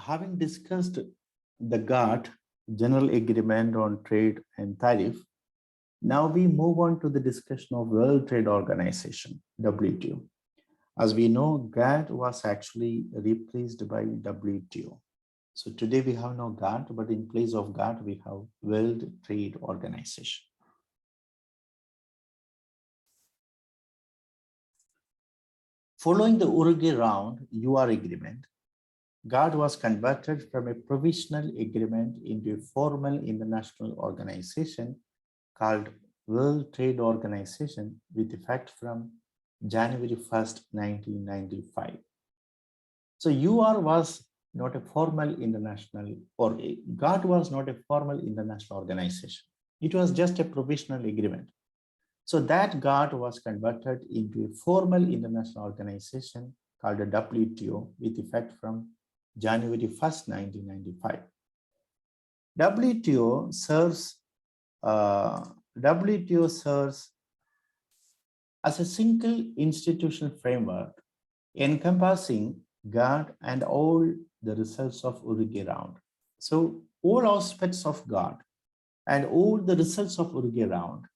having discussed the GATT, General Agreement on Trade and Tariff, now we move on to the discussion of World Trade Organization, WTO. As we know, GATT was actually replaced by WTO. So today we have no GATT, but in place of GATT, we have World Trade Organization. Following the Uruguay round UR agreement, GATT was converted from a provisional agreement into a formal international organization called World Trade Organization with effect from January 1st, 1995. So UR was not a formal international, or GATT was not a formal international organization. It was just a provisional agreement. So that GATT was converted into a formal international organization called the WTO with effect from January 1st, 1995. WTO serves as a single institutional framework encompassing GATT and all the results of Uruguay round. So all aspects of GATT and all the results of Uruguay round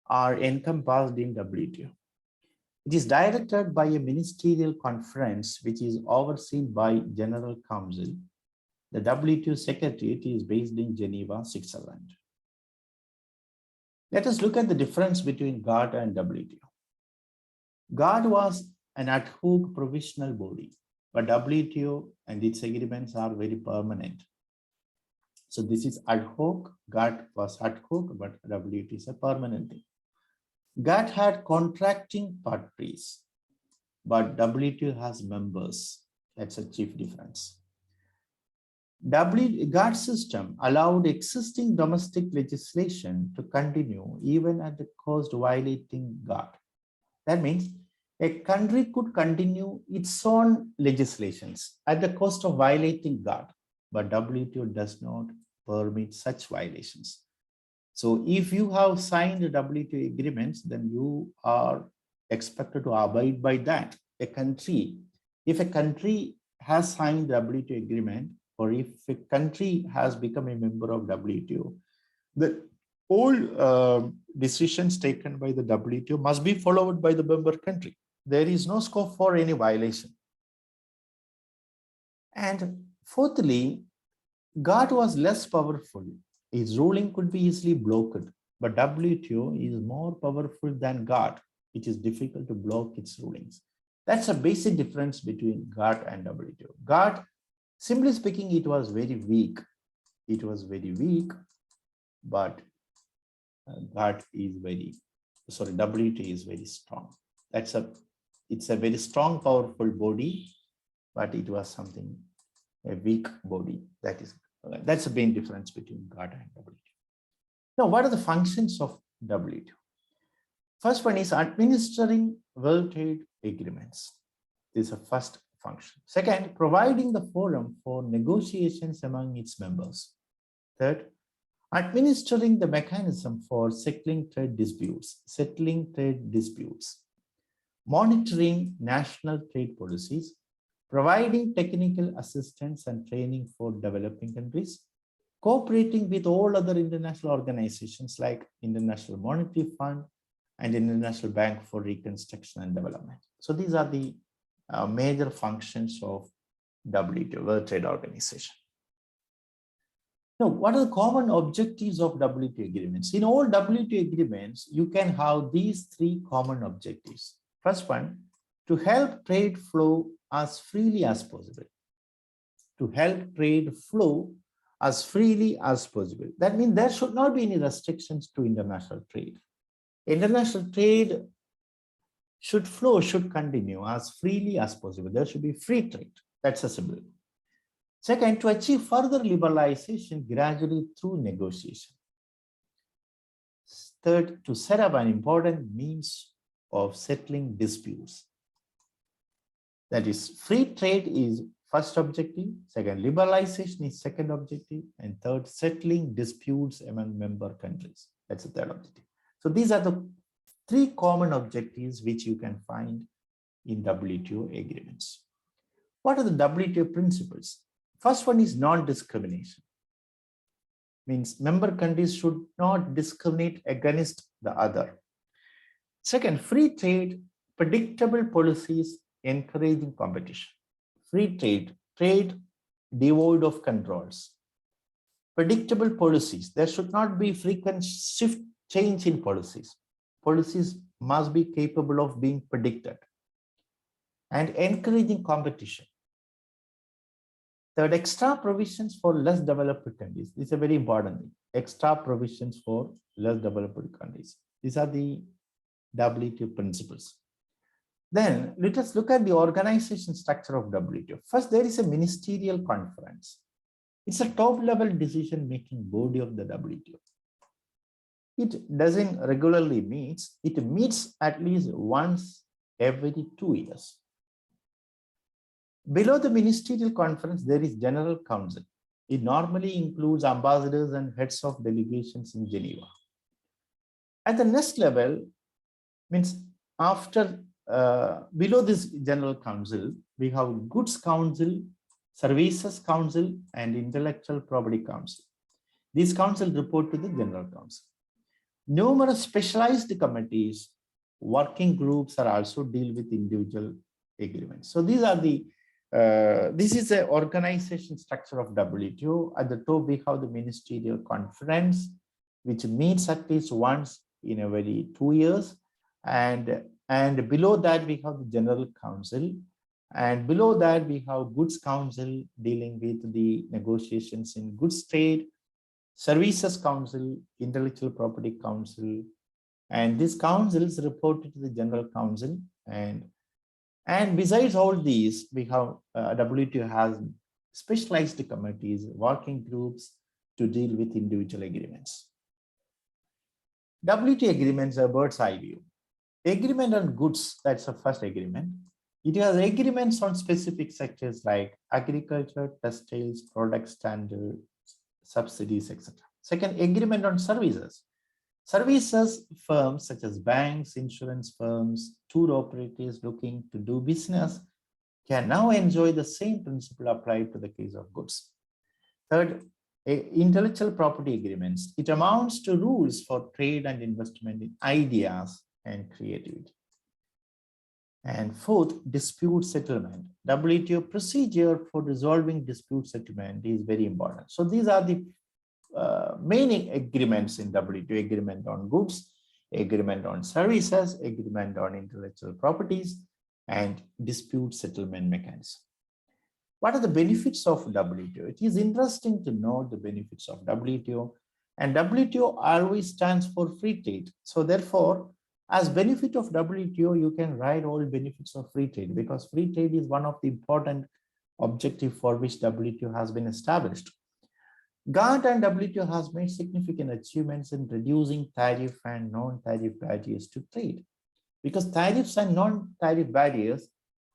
are encompassed in WTO. It is directed by a ministerial conference which is overseen by General Council. The WTO Secretariat is based in Geneva, Switzerland. Let us look at the difference between GATT and WTO. GATT was an ad hoc provisional body, but WTO and its agreements are very permanent. So this is ad hoc, GATT was ad hoc, but WTO is a permanent thing. GATT had contracting parties, but WTO has members. That's a chief difference. GATT system allowed existing domestic legislation to continue even at the cost violating GATT. That means a country could continue its own legislations at the cost of violating GATT, but WTO does not permit such violations. So if you have signed WTO agreements, then you are expected to abide by that. If a country has signed the WTO agreement, or if a country has become a member of WTO, the all decisions taken by the WTO must be followed by the member country. There is no scope for any violation. And fourthly, GATT was less powerful. Its ruling could be easily blocked, but WTO is more powerful than GATT. It is difficult to block its rulings. That's a basic difference between GATT and WTO. GATT, simply speaking, it was very weak. It was very weak, but WTO is very strong. It's a very strong, powerful body, but it was a weak body. That's the main difference between GATT and WTO. Now, what are the functions of WTO? First one is administering World Trade Agreements. This is the first function. Second, providing the forum for negotiations among its members. Third, administering the mechanism for settling trade disputes. Monitoring national trade policies, providing technical assistance and training for developing countries, cooperating with all other international organizations like International Monetary Fund and International Bank for Reconstruction and Development. So these are the major functions of WTO, World Trade Organization. Now, what are the common objectives of WTO agreements? In all WTO agreements, you can have these three common objectives. First one, to help trade flow as freely as possible. To help trade flow as freely as possible. That means there should not be any restrictions to international trade. International trade should continue as freely as possible. There should be free trade. That's accessible. Second, to achieve further liberalization gradually through negotiation. Third, to set up an important means of settling disputes. That is, free trade is first objective, second, liberalization is second objective, and third, settling disputes among member countries. That's the third objective. So these are the three common objectives which you can find in WTO agreements. What are the WTO principles? First one is non-discrimination. Means member countries should not discriminate against the other. Second, free trade, predictable policies encouraging competition. Free trade, trade devoid of controls. Predictable policies, there should not be frequent shift change in policies. Policies must be capable of being predicted. And encouraging competition. Third, extra provisions for less developed countries. This is a very important thing. Extra provisions for less developed countries. These are the WTO principles. Then let us look at the organization structure of WTO. First, there is a ministerial conference. It's a top-level decision-making body of the WTO. It doesn't regularly meet. It meets at least once every 2 years. Below the ministerial conference, there is General Council. It normally includes ambassadors and heads of delegations in Geneva. At the next level, means after below this General Council, we have Goods Council, Services Council, and Intellectual Property Council. These councils report to the General Council. Numerous specialized committees, working groups are also deal with individual agreements. So these are the this is the organization structure of WTO. At the top, we have the ministerial conference, which meets at least once in every 2 years. And below that, we have the General Council. And below that, we have Goods Council dealing with the negotiations in goods trade, Services Council, Intellectual Property Council. And these councils reported to the General Council. And besides all these, we have WTO has specialized committees, working groups to deal with individual agreements. WTO agreements are bird's eye view. Agreement on goods, that's the first agreement. It has agreements on specific sectors like agriculture, textiles, product standards, subsidies, etc. Second, agreement on services. Services firms such as banks, insurance firms, tour operators looking to do business can now enjoy the same principle applied to the case of goods. Third, intellectual property agreements. It amounts to rules for trade and investment in ideas and creativity. And fourth, dispute settlement. WTO procedure for resolving dispute settlement is very important. So these are the main agreements in WTO: agreement on goods, agreement on services, agreement on intellectual properties, and dispute settlement mechanism. What are the benefits of WTO? It is interesting to know the benefits of WTO, and WTO always stands for free trade. So therefore, as benefit of WTO, you can write all benefits of free trade, because free trade is one of the important objectives for which WTO has been established. GATT and WTO has made significant achievements in reducing tariff and non-tariff barriers to trade, because tariffs and non-tariff barriers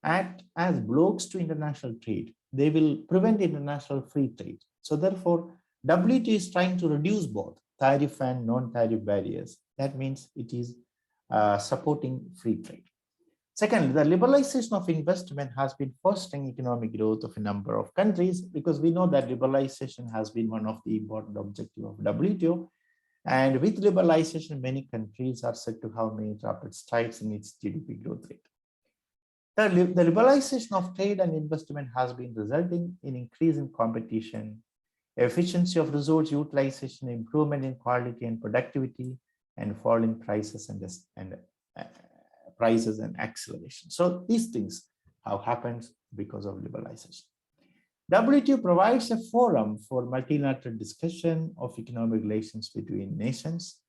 act as blocks to international trade. They will prevent international free trade. So therefore, WTO is trying to reduce both tariff and non-tariff barriers. That means it is supporting free trade. Second, the liberalization of investment has been fostering economic growth of a number of countries, because we know that liberalization has been one of the important objectives of WTO. And with liberalization, many countries are said to have made rapid strides in its GDP growth rate. The liberalization of trade and investment has been resulting in increase in competition, efficiency of resource utilization, improvement in quality and productivity, and fall in prices and acceleration. So these things have happened because of liberalization. WTO provides a forum for multilateral discussion of economic relations between nations.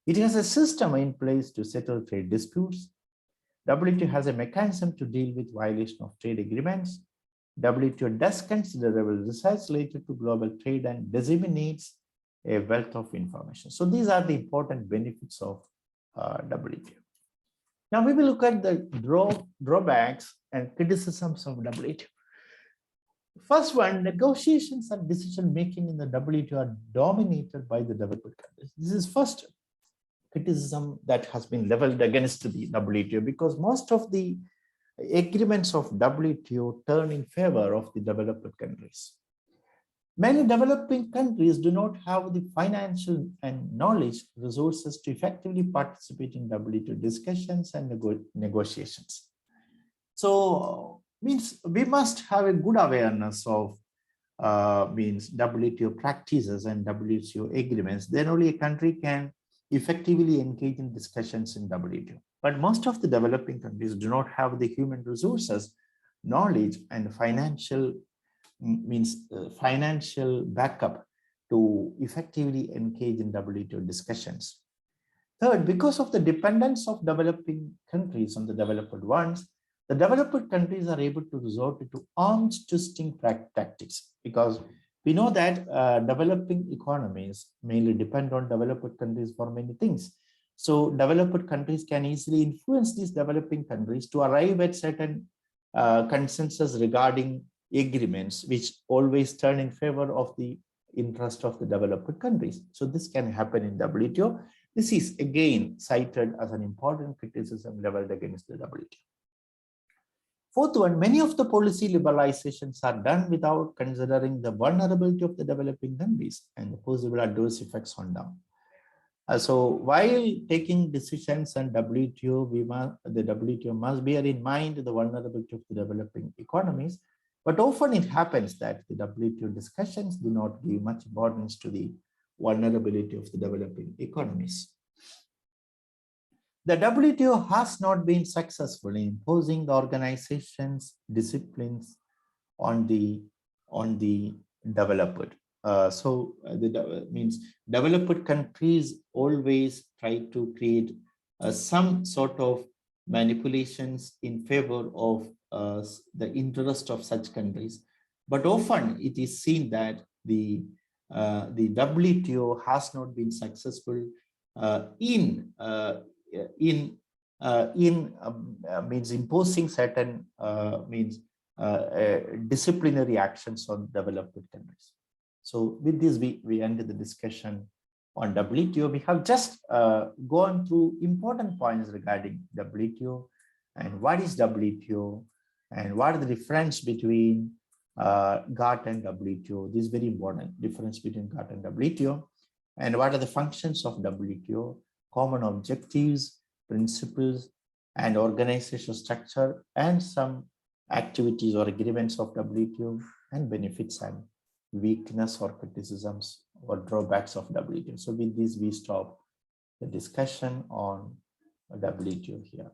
It has a system in place to settle trade disputes. WTO has a mechanism to deal with violation of trade agreements. WTO does considerable research related to global trade and disseminates a wealth of information. So these are the important benefits of WTO. Now we will look at the drawbacks and criticisms of WTO. First one, negotiations and decision-making in the WTO are dominated by the developed countries. This is first criticism that has been leveled against the WTO, because most of the agreements of WTO turn in favor of the developed countries. Many developing countries do not have the financial and knowledge resources to effectively participate in WTO discussions and negotiations. So means we must have a good awareness of means WTO practices and WTO agreements. Then only a country can effectively engage in discussions in WTO. But most of the developing countries do not have the human resources, knowledge, and financial backup to effectively engage in WTO discussions. Third, because of the dependence of developing countries on the developed ones, the developed countries are able to resort to arms twisting tactics, because we know that developing economies mainly depend on developed countries for many things. So developed countries can easily influence these developing countries to arrive at certain consensus regarding agreements, which always turn in favor of the interest of the developed countries. So this can happen in WTO. This is again cited as an important criticism leveled against the WTO. Fourth one, many of the policy liberalizations are done without considering the vulnerability of the developing countries and the possible adverse effects on them. So while taking decisions on WTO, the WTO must bear in mind the vulnerability of the developing economies, but often it happens that the WTO discussions do not give much importance to the vulnerability of the developing economies. The WTO has not been successful in imposing the organization's disciplines on the developed. Means developed countries always try to create some sort of manipulations in favor of the interest of such countries, but often it is seen that the WTO has not been successful in means imposing certain disciplinary actions on developed countries. So with this, we ended the discussion on WTO. We have just gone through important points regarding WTO and what is WTO and what are the difference between GATT and WTO. This is very important, difference between GATT and WTO, and what are the functions of WTO, common objectives, principles, and organizational structure, and some activities or agreements of WTO, and benefits and weakness or criticisms or drawbacks of WTO. So with this, we stop the discussion on WTO here.